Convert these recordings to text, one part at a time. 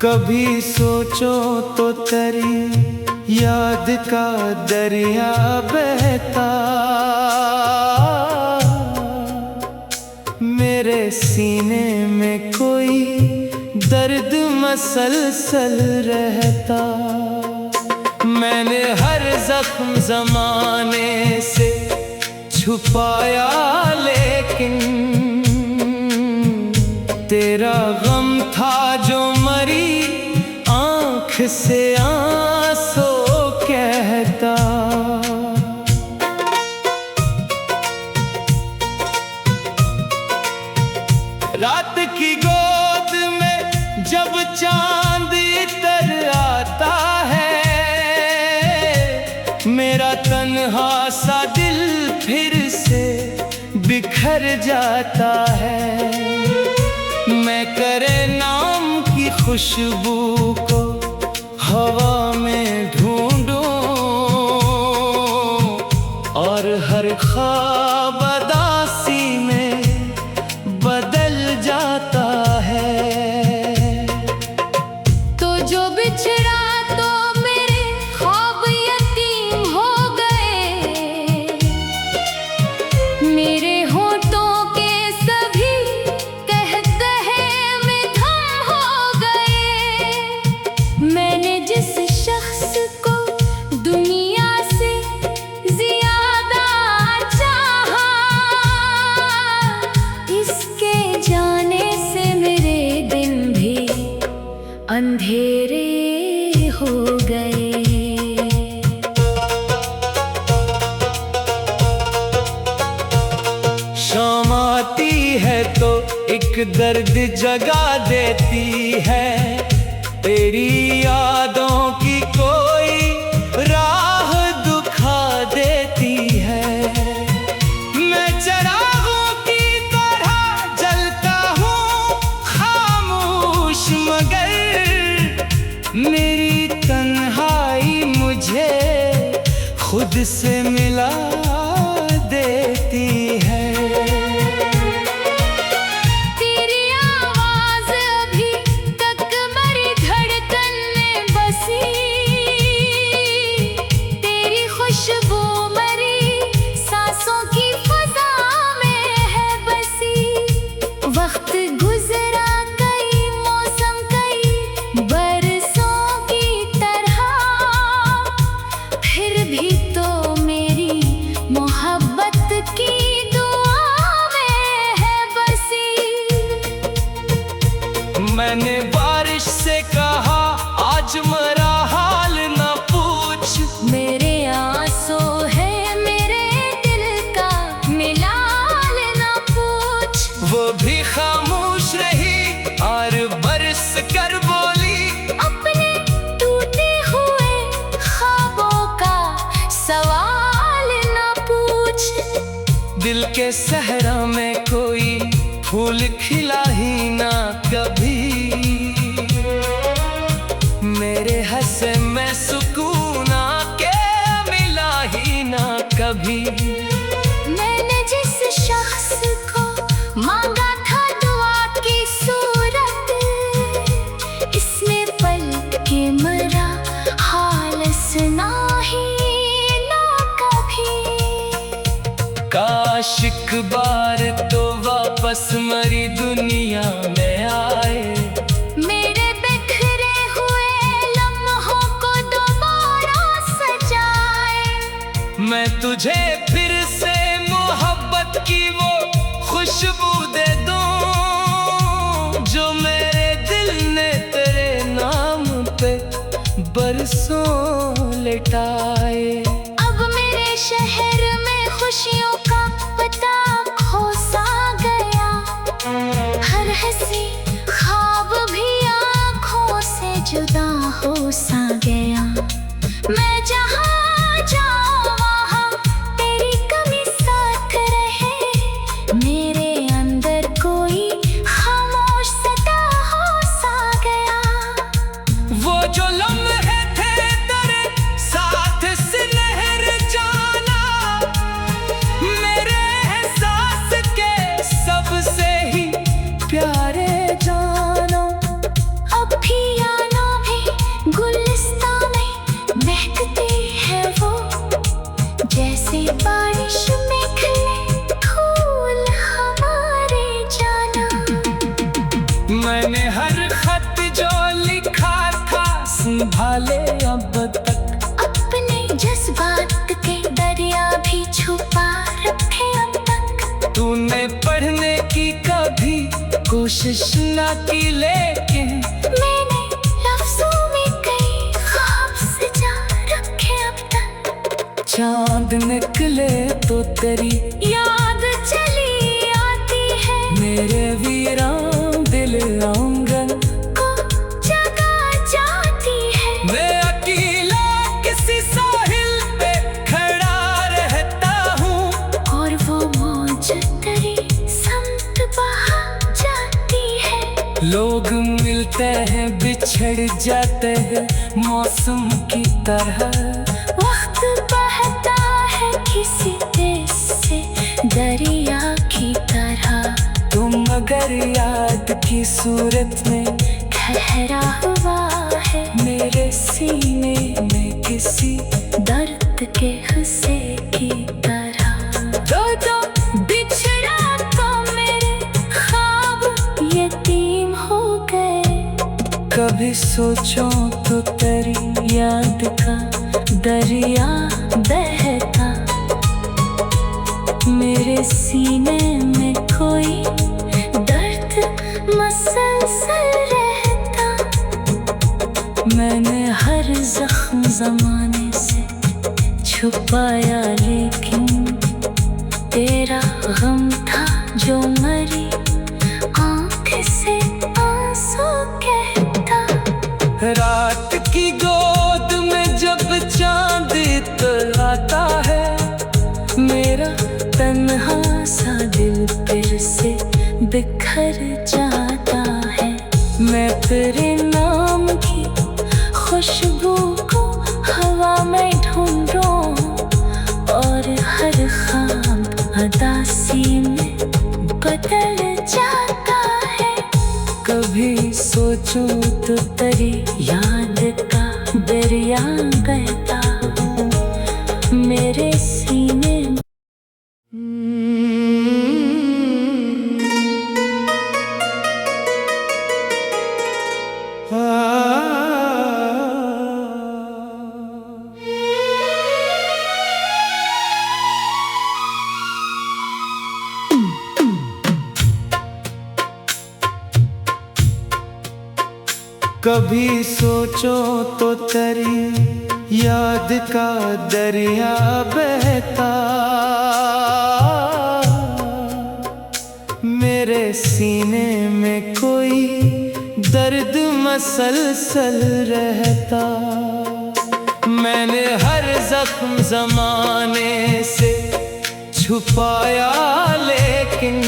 कभी सोचो तो तेरी याद का दरिया बहता, मेरे सीने में कोई दर्द मसलसल रहता। मैंने हर जख्म ज़माने से छुपाया, लेकिन तेरा गम था जो मरी आँख से आंसू कहता। रात की गोद में जब चांद इतर आता है, मेरा तन्हा सा दिल फिर से बिखर जाता है। मैं करे नाम की खुशबू को हवा में ढूंढूं, और हर ख्वाब उदासी में बदल जाता है। तो जो बिछड़ा तो मेरे ख्वाब यतीम हो गए, मेरे होठों के सभी कहते हैं मैं थम हो गए। मैंने जिस शख्स को दुनिया से ज्यादा चाहा, इसके जाने से मेरे दिन भी अंधेरे हो गए। शाम आती है तो एक दर्द जगा देती है, तेरी यादों की कोई राह दुखा देती है। मैं चिरागों की तरह जलता हूँ खामोश, मगर मेरी तन्हाई मुझे खुद से मिला देती है। तेरी आवाज अभी तक मेरी धड़कन में बसी, तेरी खुशबू मेरी सांसों की फजा में है बसी। वक्त गुजरा कई मौसम कई बरसों की तरह, फिर भी तो मेरी मोहब्बत की दुआ में है बसी। मैंने बारिश से कहा आज मेरा हाल न पूछ, मेरे आंसू है मेरे दिल का मिलाल ना पूछ। वो भी खामोश रही और बरस कर बोली, अपने टूटे हुए ख्वाबों का सवाल ना पूछ। दिल के सहरा में कोई फूल खिला ही ना कभी, मेरे हंसे में सुकून आके मिला ही ना कभी। मैंने जिस शख्स को मांगा था दुआ की सूरत, इसने पलक के मरा हाल सुना ही ना कभी। काश एक बार तो वापस मरी दुनिया में आए, मेरे बिखरे हुए लम्हों को दोबारा सजाए। मैं तुझे फिर से मोहब्बत की वो खुशबू दे दूं, जो मेरे दिल ने तेरे नाम पे बरसों लिटाए। अब मेरे शहर में खुशियों का पता खो सा गया, हर हंसी ख्वाब भी आँखों से जुदा हो सा गया। मैं जहाँ जाऊँ वहाँ तेरी कोशिश ना की, लेकिन मैंने लफ्जों में कई ख्वाब सजा रखे अब तक। चांद निकले तो तेरी याद चली आती है, मेरे वीरान दिल आंगन को जगा जाती है। मैं अकेला किसी साहिल पे खड़ा रहता हूँ, और वो मौज तेरी समत बहा जाती है। लोग मिलते हैं बिछड़ जाते हैं मौसम की तरह। वक्त बहता है किसी देश से दरिया की तरह, तुम अगर याद की सूरत में ठहरा हुआ है मेरे सीने में किसी दर्द के हिस्से की तरह। दो बिछड़ा तो मेरे ख्वाब यतीम हो गए, कभी सोचो तो तेरी याद का दरिया बहता, मेरे सीने में कोई दर्द मसलसल रहता। मैंने हर जख्म जमाने से छुपाया, लेकिन तेरा गम था जो मरी आँख से आंसू कहता। रात की गोद में जब चांद इतराता है, मेरा तन्हा सा दिल फिर से बिखर जाता है। मैं तेरे नाम की खुशबू को हवा में ढूंढूं, और हर ख्वाब उदासी में बदल जाता है। कभी सोचूं तो तेरी याद का दरिया बहता मेरे सीने में। कभी सोचो तो तेरी याद का दरिया बहता मेरे सीने में कोई दर्द मसलसल रहता। मैंने हर जख्म जमाने से छुपाया, लेकिन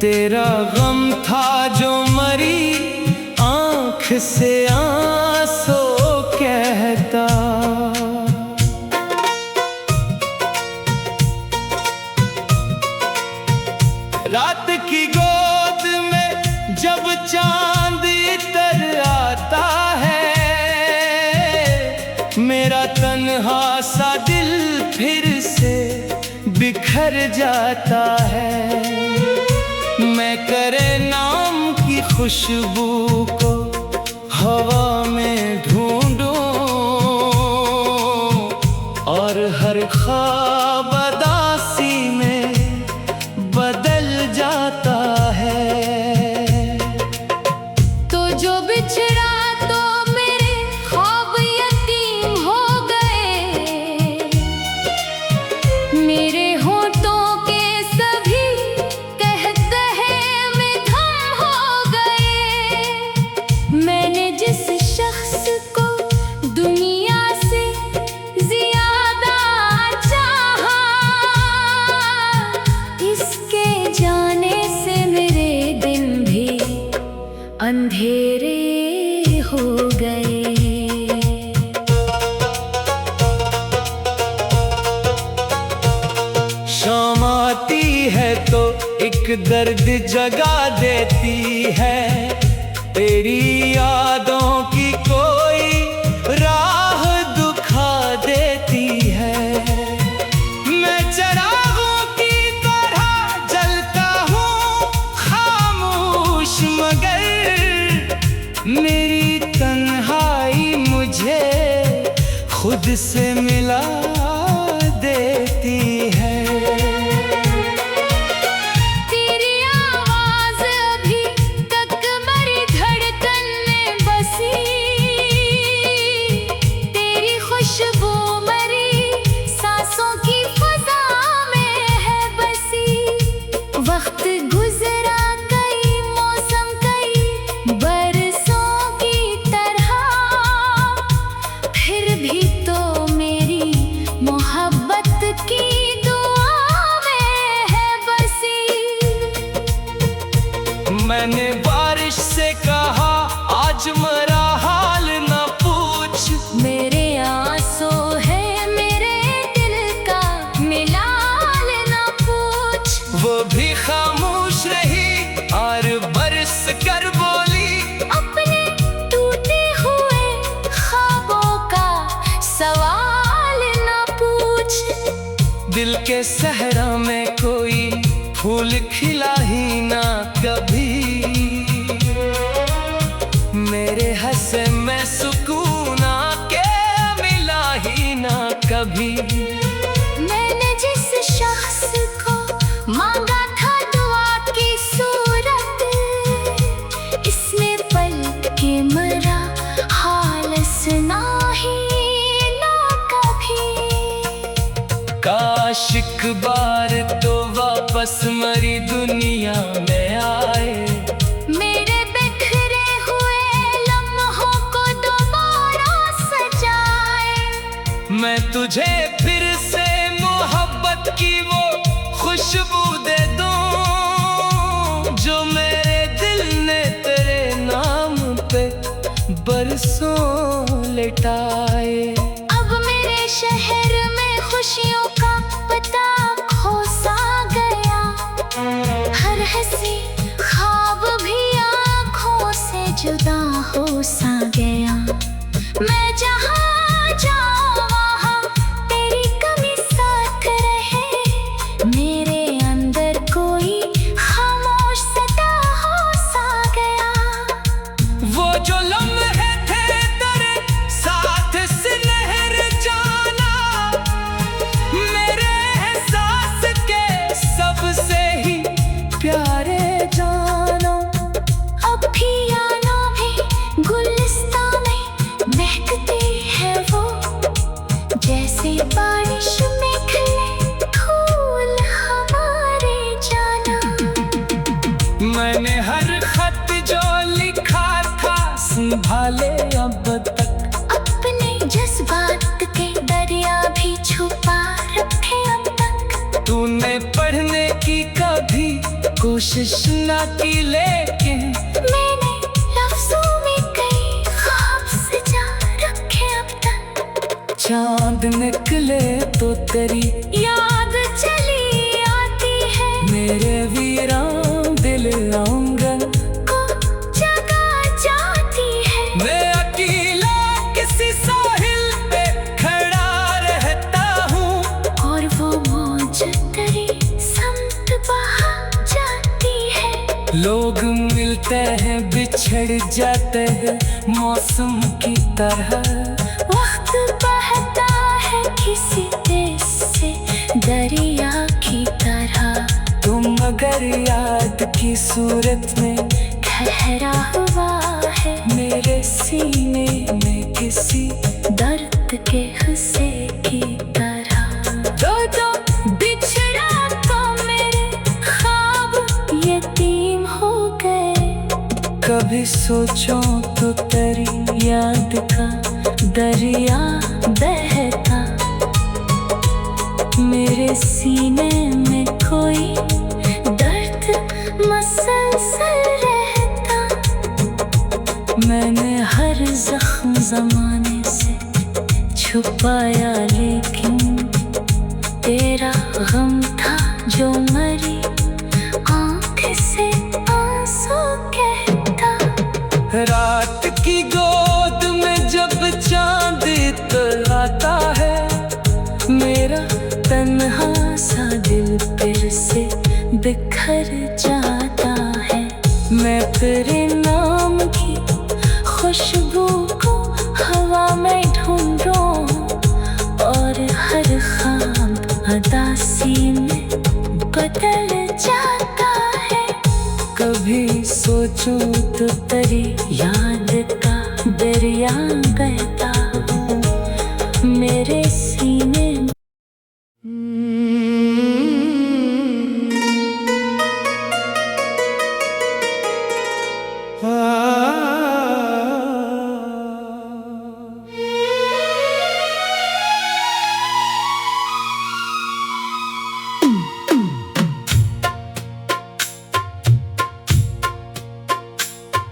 तेरा गम था जो मरी आँख से आंसू कहता। रात की गोद में जब चांद इतर आता है, मेरा तन्हा सा दिल फिर से बिखर जाता है। मैं करे नाम की खुशबू को हवा में ढूंढूं, और हर ख्वाब उदासी में बदल जाता है। तो जो बिछड़ा तो मेरे ख्वाब यतीम हो गए, मेरे होठों के सभी कहते हैं मैं थम हो गए। मैंने जिस शख्स को दुनिया से ज्यादा चाहा, इसके जाने से मेरे दिन भी अंधेरे हो गए। शाम आती है तो एक दर्द जगा देती है, तेरी यादों की कोई राह दुखा देती है। मैं चिरागों की तरह जलता हूँ खामोश, मगर मेरी तन्हाई मुझे खुद से मिला देती है। तेरी दिल के सहरा में कोई फूल खिला ही ना कभी, मेरे हंसे में सुकून आके मिला ही ना कभी। मैंने जिस शख्स को मांगा था दुआ की सूरत, इसने पलट के मरा हाल सुना ही ना कभी। काश एक बार तो वापस मरी दुनिया में आए, मेरे बिखरे हुए लम्हों को दोबारा सजाए। मैं तुझे फिर से मोहब्बत की वो खुशबू दे दूं, जो मेरे दिल ने तेरे नाम पे बरसों लिटाए। अब मेरे शहर में खुशियों का पता खो सा गया, हर हंसी ख्वाब भी आँखों से जुदा हो सा गया। मैं जहाँ जाऊँ वहाँ तेरी कमी साथ रहे, मेरे अंदर कोई खामोश सदा हो सा गया। वो जो लम्हे थे तेरे साथ सुनहर जाना, मेरे एहसास के सबसे ही प्यारे जाना। अब भी आना भी गुलिस्तान में महकते हैं वो, जैसे बारिश में खिले फूल हमारे जाना। मैंने हर खत जो लिखा था संभाले अब तक, अपने जज्बात के दरिया भी छुपा रखे अब तक। तूने पढ़ने की कभी कोशिश ना की, लेकिन मैंने लफ्जों में कई ख्वाब सजा रखे अब तक। चांद निकले तो तेरी याद चली आती है, मेरे वीरान दिल आंगन को जगा जाती है। मैं अकेला किसी साहिल पे खड़ा रहता हूँ, और वो मौज तेरी समत बहा जाती है। लोग मिलते हैं बिछड़ जाते हैं मौसम की तरह, वक्त बहता है किसी देश से दरिया की तरह। तुम मगर याद की सूरत में ठहरा हुआ है मेरे सीने में किसी दर्द के हिस्से की तरह। दो बिछड़ा तो मेरे ख्वाब यतीम हो गए, कभी सोचो तो तेरी याद का दरिया बहता, मेरे सीने में कोई दर्द मसलसल रहता। मैंने हर जख्म जमाने से छुपाया, लेकिन तेरा गम था जो मरी आँख से आंसू कहता। रात की गोद में जब चांद आता है, मेरा तन्हा सा दिल फिर से बिखर जाता है। मैं तेरे नाम की खुशबू को हवा में ढूंढूं, और हर ख्वाब अदासी में बदल जाता है। कभी सोचूं तो तेरी याद का दरिया बहता मेरे सीने में।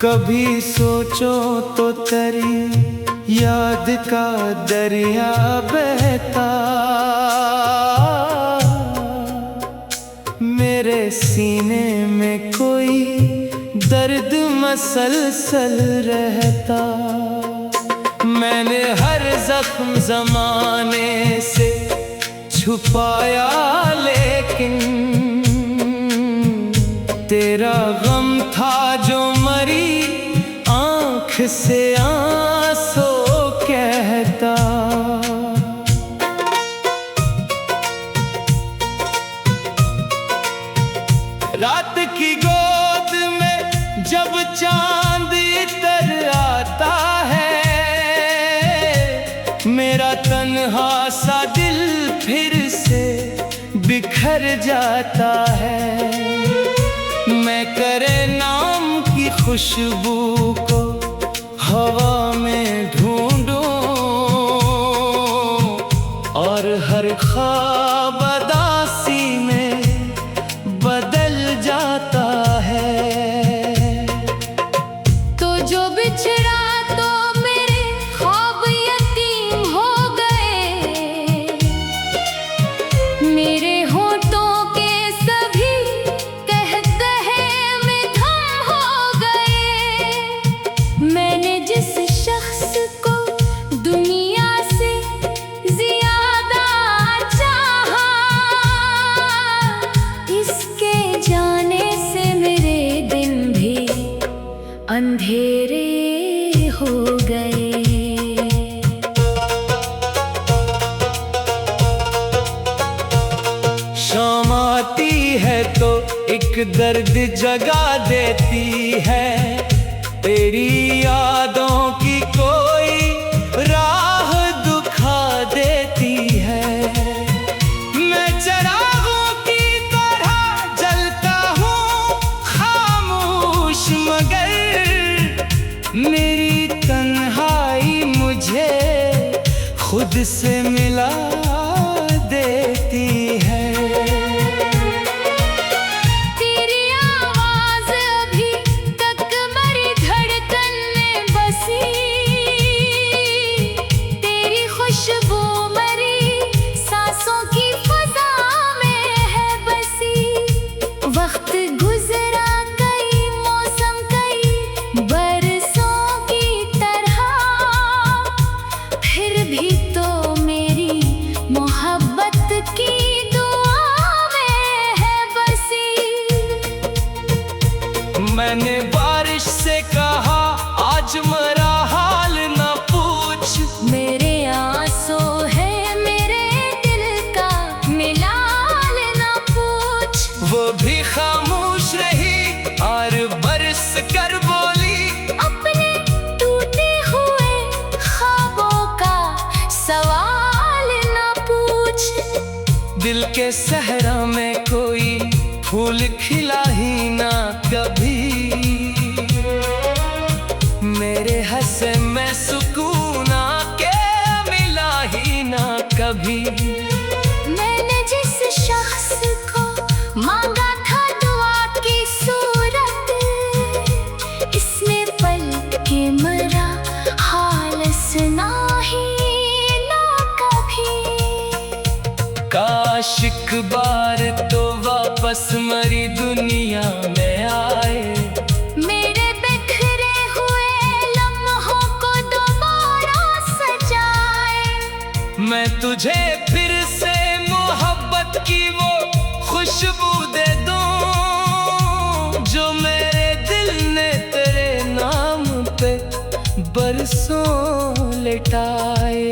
कभी सोचो तो तेरी याद का दरिया बहता मेरे सीने में कोई दर्द मसलसल रहता। मैंने हर जख्म जमाने से छुपाया, लेकिन तेरा गम था जो मरी आँख से आंसू कहता। रात की गोद में जब चांद इतर आता है, मेरा तन्हा सा दिल फिर से बिखर जाता है। मैं करे नाम की खुशबू को हवा में ढूंढूं, और हर ख्वाब उदासी में बदल जाता है। तो जो बिछड़ा तो मेरे ख्वाब यतीम हो गए, मेरे होठों के सभी कहते हैं मैं थम हो गए। मैंने जिस शख्स को दुनिया से ज्यादा चाहा, इसके जाने से मेरे दिन भी अंधेरे हो गए। शाम आती है तो एक दर्द जगा देती है, तेरी यादों की कोई राह दुखा देती है। मैं चिरागों की तरह जलता हूँ खामोश, मगर मेरी तन्हाई मुझे खुद से मिला देती है। तेरी आवाज अभी तक मेरी धड़कन में बसी, तेरी खुशबू मेरी सांसों की फजा में है बसी। वक्त गुजरा कई मौसम कई बरसों की तरह, फिर भी तो मेरी मोहब्बत की दुआ में है बसी। मैंने बारिश से कहा आज मेरा हाल न पूछ, मेरे आंसू है मेरे दिल का मिलाल ना पूछ। वो भी खामोश रही और बरस कर बोली, अपने टूटे हुए ख्वाबों का सवाल ना पूछ। दिल के सहरा में कोई फूल खिला ही ना कभी, मेरे हंसे में सुकून आके मिला ही ना कभी। मैंने जिस शख्स को मांगा था दुआ की सूरत, इसने पलट के मरा हाल सुना ही ना कभी। काश एक बार तो वापस मरी दुनिया में आए, मेरे बिखरे हुए लम्हों को दोबारा सजाए। मैं तुझे फिर से मोहब्बत की वो खुशबू दे दूं, जो मेरे दिल ने तेरे नाम पे बरसों लिटाए।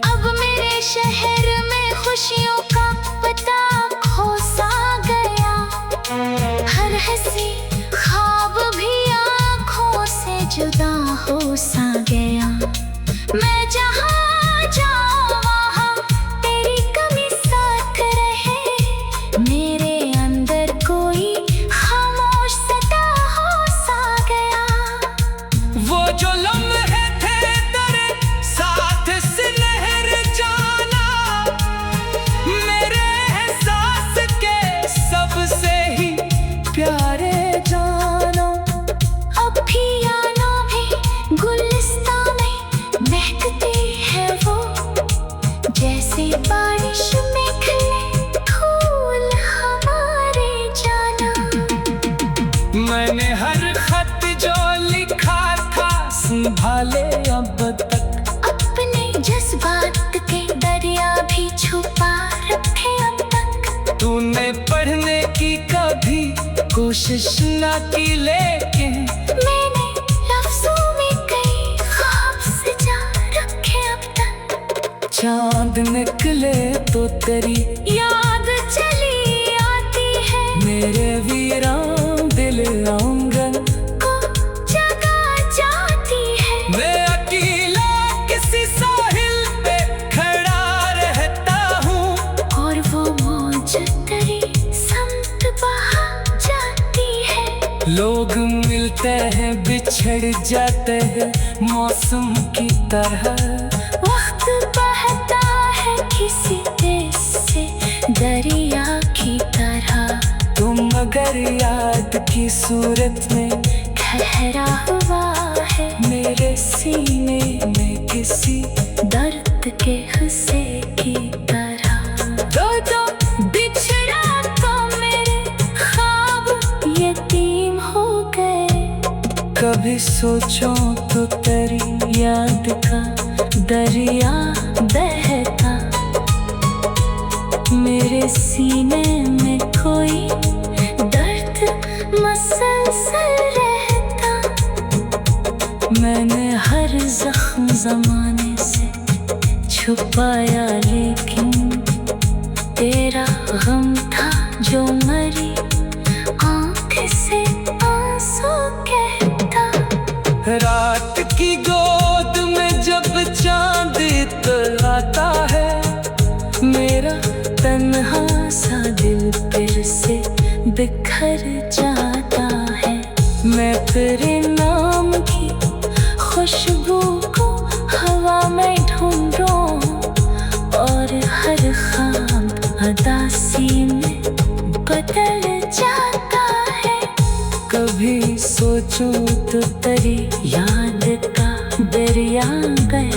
अब मेरे शहर में खुशियों का पता खो सा गया, हर हंसी ख्वाब भी आँखों से जुदा हो सा गया। मैं जहाँ जाऊँ वहाँ तेरी तूने पढ़ने की कभी कोशिश ना की, लेकिन मैंने लफ्जों में कई ख्वाब सजा रखे अब तक। चांद निकले तो तेरी याद चली आती है, मेरे वीरान दिल आंगन को जगा जाती है। मैं अकेला किसी साहिल पे खड़ा रहता हूँ, और वो मौज तेरी समत बहा जाती है। लोग मिलते हैं बिछड़ जाते हैं मौसम की तरह। वक्त बहता है किसी देश से दरिया की तरह, तुम मगर याद की सूरत में ठहरा हुआ है मेरे सीने में किसी दर्द के हिस्से की तरह। दो बिछड़ा तो मेरे ख्वाब यतीम हो गए। कभी सोचो तो तेरी याद का दरिया बहता, मेरे सीने में कोई दर्द मसलसल रहता। मैंने हर जख्म जमाने से छुपाया, लेकिन तेरा गम था जो मरी आँख से आंसू कहता। रात की गोद में जब चांद इतलाता है, मेरा तन्हा सा दिल फिर से बिखर जाता है। मैं तेरे नाम की खुशबू को हवा में ढूंढूं, और हर ख्वाब अदासी में बदल जाता है। कभी सोचूं तो तेरी याद का दरिया गया।